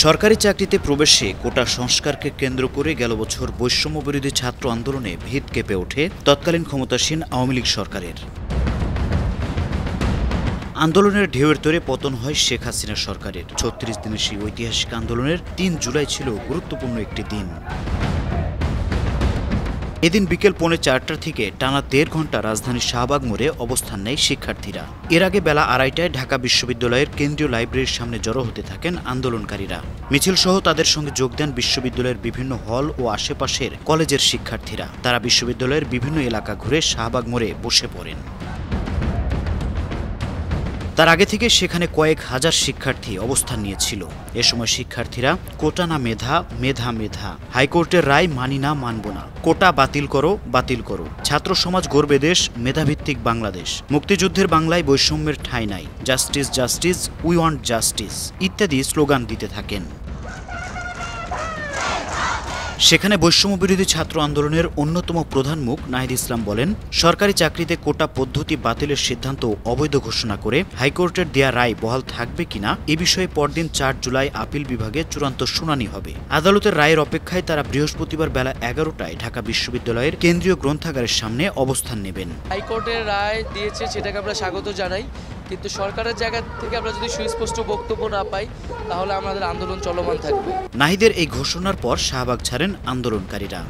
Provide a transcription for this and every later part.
সরকারি চাকরিতে প্রবেশে কোটা সংস্কারকে কেন্দ্র করে গেল বছর বৈষম্যবিরোধী ছাত্র আন্দোলনে ভিত কেঁপে ওঠে তৎকালীন ক্ষমতাসীন আওয়ামী লীগ সরকারের। আন্দোলনের ঢেউয়ের তোড়ে পতন হয় শেখ হাসিনা সরকারের। ৩৬ দিনের সেই ঐতিহাসিক আন্দোলনের ৩ জুলাই ছিল গুরুত্বপূর্ণ একটি দিন। এদিন বিকেল ৪:৩০ থেকে টানা ১.৫ ঘণ্টা রাজধানীর শাহবাগ মোড়ে অবস্থান নেয় শিক্ষার্থীরা। এর আগে বেলা ২:৩০টায় ঢাকা বিশ্ববিদ্যালয়ের কেন্দ্রীয় লাইব্রেরির সামনে জড়ো হতে থাকেন আন্দোলনকারীরা। মিছিলসহ তাদের সঙ্গে যোগ দেন বিশ্ববিদ্যালয়ের বিভিন্ন হল ও আশেপাশের কলেজের শিক্ষার্থীরা। তারা বিশ্ববিদ্যালয়ের বিভিন্ন এলাকা ঘুরে শাহবাগ মোড়ে বসে পড়েন। তার আগে থেকে সেখানে কয়েক হাজার শিক্ষার্থী অবস্থান নিয়েছিল। এ সময় শিক্ষার্থীরা কোটা না মেধা, মেধা মেধা, হাইকোর্টের রায় মানি না মানব না, কোটা বাতিল করো বাতিল করো, ছাত্র সমাজ গড়বে দেশ, মেধাভিত্তিক বাংলাদেশ, মুক্তিযুদ্ধের বাংলায় বৈষম্যের ঠাঁই নাই, justice justice, we want justice ইত্যাদি স্লোগান দিতে থাকেন। সেখানে বৈষম্যবিরোধী ছাত্র আন্দোলনের অন্যতম প্রধান মুখ নাহিদ ইসলাম বলেন, সরকারি চাকরিতে কোটা পদ্ধতি বাতিলের সিদ্ধান্ত অবৈধ ঘোষণা করে হাইকোর্টের দেয়া রায় বহাল থাকবে কিনা এ বিষয়ে পরদিন ৪ জুলাই আপিল বিভাগে চূড়ান্ত শুনানি হবে। আদালতের রায়ের অপেক্ষায় তারা বৃহস্পতিবার বেলা ১১টায় ঢাকা বিশ্ববিদ্যালয়ের কেন্দ্রীয় গ্রন্থাগারের সামনে অবস্থান নেবেন। হাইকোর্টের রায় দিয়েছে, সেটাকে আমরা স্বাগত জানাই, কিন্তু সরকারের জায়গা থেকে আমরা যদি সুস্পষ্ট বক্তব্য না পাই তাহলে আমাদের আন্দোলন চলমান থাকবে। নাহিদের এই ঘোষণার পর শাহবাগ ছাড়েন আন্দোলনকারীরা।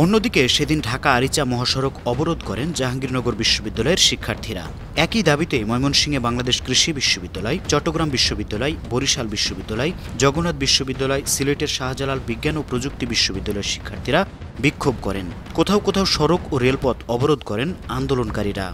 অন্যদিকে সেদিন ঢাকা আরিচা মহাসড়ক অবরোধ করেন জাহাঙ্গীরনগর বিশ্ববিদ্যালয়ের শিক্ষার্থীরা। একই দাবিতে ময়মনসিংহে বাংলাদেশ কৃষি বিশ্ববিদ্যালয়, চট্টগ্রাম বিশ্ববিদ্যালয়, বরিশাল বিশ্ববিদ্যালয়, জগন্নাথ বিশ্ববিদ্যালয়, সিলেটের শাহজালাল বিজ্ঞান ও প্রযুক্তি বিশ্ববিদ্যালয়ের শিক্ষার্থীরা বিক্ষোভ করেন। কোথাও কোথাও সড়ক ও রেলপথ অবরোধ করেন আন্দোলনকারীরা।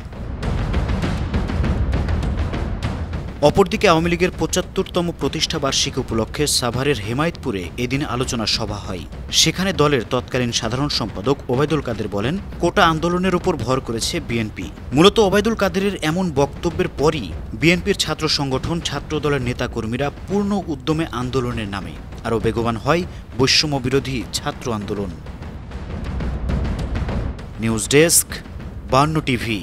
অপরদিকে আওয়ামী লীগের ৭৫তম প্রতিষ্ঠা বার্ষিকী উপলক্ষে সাভারের হেমায়েতপুরে এদিন আলোচনা সভা হয়। সেখানে দলের তৎকালীন সাধারণ সম্পাদক ওবায়দুল কাদের বলেন, কোটা আন্দোলনের উপর ভর করেছে বিএনপি। মূলত ওবায়দুল কাদেরের এমন বক্তব্যের পরই বিএনপির ছাত্র সংগঠন, ছাত্রদলের নেতাকর্মীরা পূর্ণ উদ্যমে আন্দোলনের নামে আরও বেগবান হয় বৈষম্য বিরোধী ছাত্র আন্দোলন। News desk, ৫২ TV.